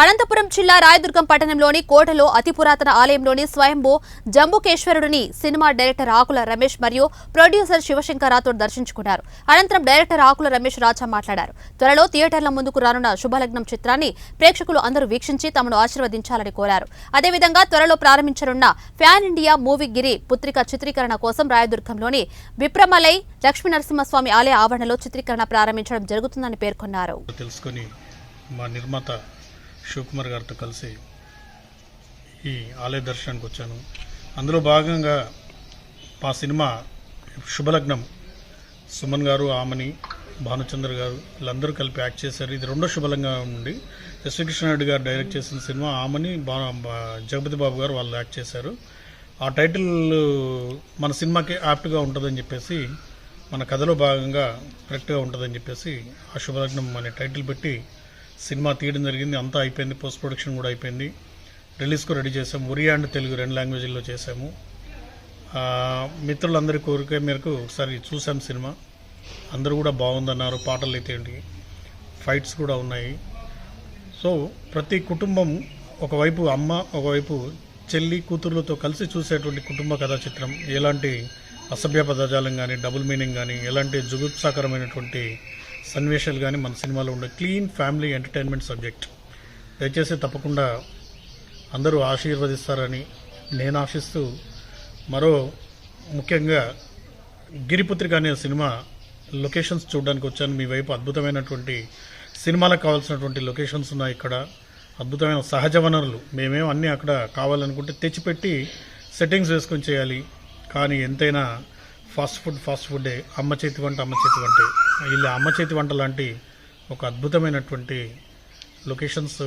అనంతపురం జిల్లా రాయదుర్గం పట్టణంలోని కోటలో అతి పురాతన ఆలయంలోని స్వయంభూ జంబుకేశ్వరుడిని సినిమా డైరెక్టర్ ఆకుల రమేష్ మరియు ప్రొడ్యూసర్ శివశంకర్ రాథోడ్ దర్శించుకున్నారు. అనంతరం డైరెక్టర్ ఆకుల రమేష్ రాజా మాట్లాడారు. త్వరలో థియేటర్ల ముందుకు రానున్న శుభలగ్నం చిత్రాన్ని ప్రేక్షకులు అందరూ వీక్షించి తమను ఆశీర్వదించాలని కోరారు. అదేవిధంగా త్వరలో ప్రారంభించనున్న ఫ్యాన్ ఇండియా మూవీ గిరి పుత్రిక చిత్రీకరణ కోసం రాయదుర్గంలోని విప్రమలై లక్ష్మీనరసింహస్వామి ఆలయ ఆవరణలో చిత్రీకరణ ప్రారంభించడం జరుగుతుందని పేర్కొన్నారు. శివకుమార్ గారితో కలిసి ఈ ఆలయ దర్శనానికి వచ్చాను. అందులో భాగంగా మా సినిమా శుభలగ్నం సుమన్ గారు, ఆమని, భానుచంద్ర గారు వీళ్ళందరూ కలిపి యాక్ట్ చేశారు. ఇది రెండో శుభలగ్నం నుండి ఎస్వి కృష్ణారెడ్డి గారు డైరెక్ట్ చేసిన సినిమా. ఆమని, జగపతి బాబు గారు వాళ్ళు యాక్ట్ చేశారు. ఆ టైటిల్ మన సినిమాకి యాప్ట్గా ఉంటుందని చెప్పేసి, మన కథలో భాగంగా కరెక్ట్గా ఉంటుందని చెప్పేసి ఆ శుభలగ్నం అనే టైటిల్ పెట్టి సినిమా తీయడం జరిగింది. అంతా అయిపోయింది, పోస్ట్ ప్రొడక్షన్ కూడా అయిపోయింది. రిలీజ్కు రెడీ చేసాము. ఒరియా అండ్ తెలుగు 2 లాంగ్వేజ్ల్లో చేసాము. మిత్రులందరి కోరిక మేరకు ఒకసారి చూసాం సినిమా. అందరూ కూడా బాగుందన్నారు. పాటలు అయితే ఏంటి, ఫైట్స్ కూడా ఉన్నాయి. సో ప్రతి కుటుంబం, ఒకవైపు అమ్మ, ఒకవైపు చెల్లి, కూతుర్లతో కలిసి చూసేటువంటి కుటుంబ కథా చిత్రం. ఎలాంటి అసభ్య పదజాలం కానీ, డబుల్ మీనింగ్ కానీ, ఎలాంటి జుగుప్సాకరమైనటువంటి సన్నివేశాలు కానీ మన సినిమాలో ఉండే క్లీన్ ఫ్యామిలీ ఎంటర్టైన్మెంట్ సబ్జెక్ట్. దయచేసి తప్పకుండా అందరూ ఆశీర్వదిస్తారని నేను ఆశిస్తూ, మరో ముఖ్యంగా గిరిపుత్రిక అనే సినిమా లొకేషన్స్ చూడడానికి వచ్చాను. మీ వైపు అద్భుతమైనటువంటి సినిమాలకు కావాల్సినటువంటి లొకేషన్స్ ఉన్నాయి. ఇక్కడ అద్భుతమైన సహజ వనరులు. మేమేమో అన్నీ అక్కడ కావాలనుకుంటే తెచ్చిపెట్టి సెట్టింగ్స్ వేసుకొని చేయాలి. కానీ ఎంతైనా ఫాస్ట్ ఫుడ్డే. అమ్మ చేతి వంట ఇలా అమ్మ చేతి వంట లాంటి ఒక అద్భుతమైనటువంటి లొకేషన్స్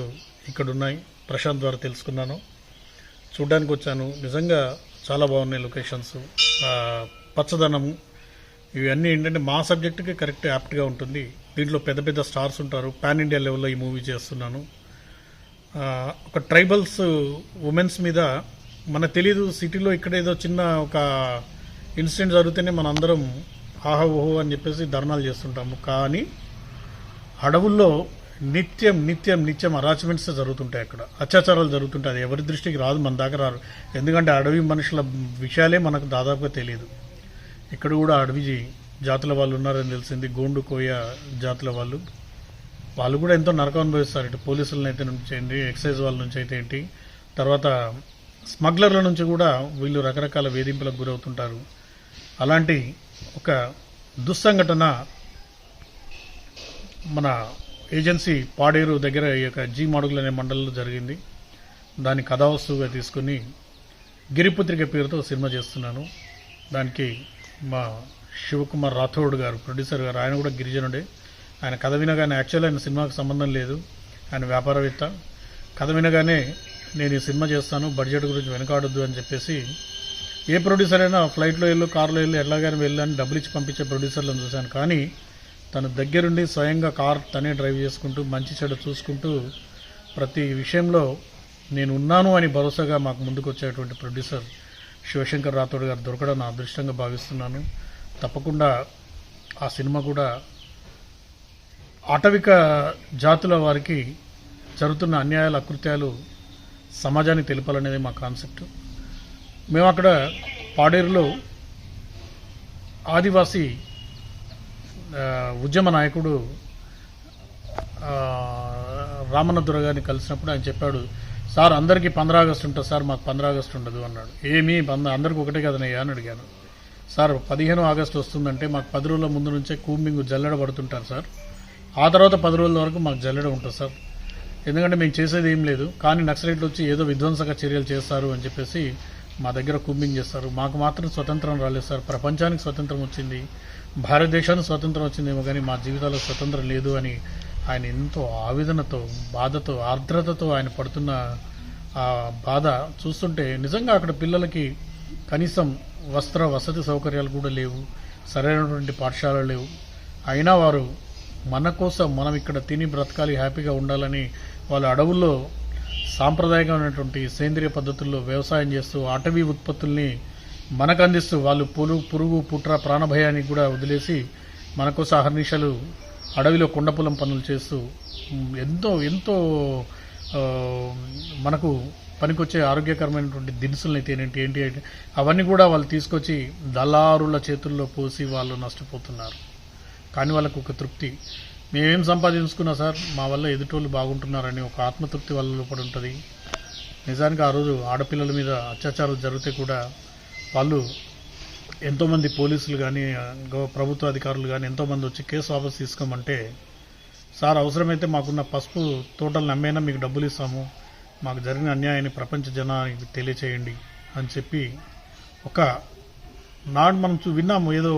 ఇక్కడ ఉన్నాయి. ప్రశాంత్ ద్వారా తెలుసుకున్నాను, చూడ్డానికి వచ్చాను. నిజంగా చాలా బాగున్నాయి లొకేషన్స్, పచ్చదనము, ఇవన్నీ ఏంటంటే మా సబ్జెక్టుకి కరెక్ట్ యాప్ట్గా ఉంటుంది. దీంట్లో పెద్ద పెద్ద స్టార్స్ ఉంటారు. పాన్ ఇండియా లెవెల్లో ఈ మూవీ చేస్తున్నాను. ఒక ట్రైబల్స్ ఉమెన్స్ మీద మనకు తెలీదు. సిటీలో ఇక్కడ ఏదో చిన్న ఒక ఇన్సిడెంట్ జరిగితేనే మన అందరం ఆహా ఓహో అని చెప్పేసి ధర్నాలు చేస్తుంటాము. కానీ అడవుల్లో నిత్యం అరాచ్మెంట్స్ జరుగుతుంటాయి. అక్కడ అత్యాచారాలు జరుగుతుంటాయి. అది ఎవరి దృష్టికి రాదు, మన దాకా రారు. ఎందుకంటే అడవి మనుషుల విషయాలే మనకు దాదాపుగా తెలియదు. ఇక్కడ కూడా అడవి జాతుల వాళ్ళు ఉన్నారని తెలిసింది. గోండు, కోయ జాతుల వాళ్ళు కూడా ఎంతో నరకం అనుభవిస్తారు. ఇటు పోలీసుల అయితే నుంచి ఏంటి, ఎక్సైజ్ వాళ్ళ నుంచి అయితే ఏంటి, తర్వాత స్మగ్లర్ల నుంచి కూడా వీళ్ళు రకరకాల వేధింపులకు గురవుతుంటారు. అలాంటి ఒక దుస్సంఘటన మన ఏజెన్సీ పాడేరు దగ్గర ఈ యొక్క జీ మాడుగులు అనే మండలంలో జరిగింది. దాన్ని కథావస్తువుగా తీసుకుని గిరిపుత్రిక పేరుతో సినిమా చేస్తున్నాను. దానికి మా శివకుమార్ రాథోడ్ గారు, ప్రొడ్యూసర్ గారు, ఆయన కూడా గిరిజనుడే. ఆయన కథ వినగానే, యాక్చువల్లీ ఆయన సినిమాకి సంబంధం లేదు, ఆయన వ్యాపారవేత్త. కథ వినగానే నేను ఈ సినిమా చేస్తాను, బడ్జెట్ గురించి వెనకాడొద్దు అని చెప్పేసి, ఏ ప్రొడ్యూసర్ అయినా ఫ్లైట్లో వెళ్ళు, కార్లో వెళ్ళు, ఎట్లాగైనా వెళ్ళని డబ్బులు ఇచ్చి పంపించే ప్రొడ్యూసర్లను చూశాను. కానీ తన దగ్గరుండి స్వయంగా కార్ తనే డ్రైవ్ చేసుకుంటూ, మంచి చెడు చూసుకుంటూ, ప్రతి విషయంలో నేను ఉన్నాను అని భరోసాగా మాకు ముందుకు వచ్చేటువంటి ప్రొడ్యూసర్ శివశంకర్ రాథోడ్ గారు దొరకడం నా అదృష్టంగా భావిస్తున్నాను. తప్పకుండా ఆ సినిమా కూడా ఆటవిక జాతుల వారికి జరుగుతున్న అన్యాయాలు, అకృత్యాలు సమాజానికి తెలపాలనేది మా కాన్సెప్ట్. మేము అక్కడ పాడేరులో ఆదివాసీ ఉద్యమ నాయకుడు రామన్న దొర గారిని కలిసినప్పుడు ఆయన చెప్పాడు, సార్ అందరికీ 15 ఆగస్టు ఉంటుంది సార్, మాకు 15 ఆగస్టు ఉండదు అన్నాడు. ఏమీ అందరికీ ఒకటే కదనయ్యా అని అడిగాను. సార్ 15 ఆగస్టు వస్తుందంటే మాకు 10 రోజుల ముందు నుంచే కూంబింగ్ జల్లెడ పడుతుంటారు సార్. ఆ తర్వాత 10 రోజుల వరకు మాకు జల్లెడ ఉంటుంది సార్. ఎందుకంటే మేము చేసేది ఏం లేదు. కానీ నక్సలైట్లు వచ్చి ఏదో విధ్వంసక చర్యలు చేస్తారు అని చెప్పేసి మా దగ్గర కూంబింగ్ చేస్తారు. మాకు మాత్రం స్వతంత్రం రాలేదు సార్. ప్రపంచానికి స్వతంత్రం వచ్చింది, భారతదేశానికి స్వతంత్రం వచ్చిందేమో, కానీ మా జీవితాల్లో స్వతంత్రం లేదు అని ఆయన ఎంతో ఆవేదనతో, బాధతో, ఆర్ద్రతతో ఆయన పడుతున్న ఆ బాధ చూస్తుంటే నిజంగా అక్కడ పిల్లలకి కనీసం వసతి సౌకర్యాలు కూడా లేవు, సరైనటువంటి పాఠశాలలు లేవు. అయినా వారు మన కోసం, మనం ఇక్కడ తిని బ్రతకాలి, హ్యాపీగా ఉండాలని వాళ్ళు అడవుల్లో సాంప్రదాయకమైనటువంటి సేంద్రియ పద్ధతుల్లో వ్యవసాయం చేస్తూ అటవీ ఉత్పత్తుల్ని మనకు అందిస్తూ, వాళ్ళు పురుగు పుట్ర ప్రాణభయానికి కూడా వదిలేసి మన కోసం అహర్నిశలు అడవిలో కొండపొలం పనులు చేస్తూ ఎంతో ఎంతో మనకు పనికొచ్చే ఆరోగ్యకరమైనటువంటి దినుసులను అయితే ఏంటి అవన్నీ కూడా వాళ్ళు తీసుకొచ్చి దళారుల చేతుల్లో పోసి వాళ్ళు నష్టపోతున్నారు. కానీ వాళ్ళకు ఒక తృప్తి, మేమేం సంపాదించుకున్నా సార్ మా వల్ల ఎదుటోళ్ళు బాగుంటున్నారని ఒక ఆత్మతృప్తి వాళ్ళ లోపల ఉంటుంది. నిజానికి ఆ రోజు ఆడపిల్లల మీద అత్యాచారాలు జరిగితే కూడా వాళ్ళు ఎంతోమంది పోలీసులు కానీ ప్రభుత్వ అధికారులు కానీ ఎంతోమంది వచ్చి కేసు వాపసు తీసుకోమంటే, సార్ అవసరమైతే మాకున్న పసుపు తోటలు నమ్మైనా మీకు డబ్బులు ఇస్తాము, మాకు జరిగిన అన్యాయాన్ని ప్రపంచ జనానికి తెలియచేయండి అని చెప్పి ఒక నాడు మనం విన్నాము. ఏదో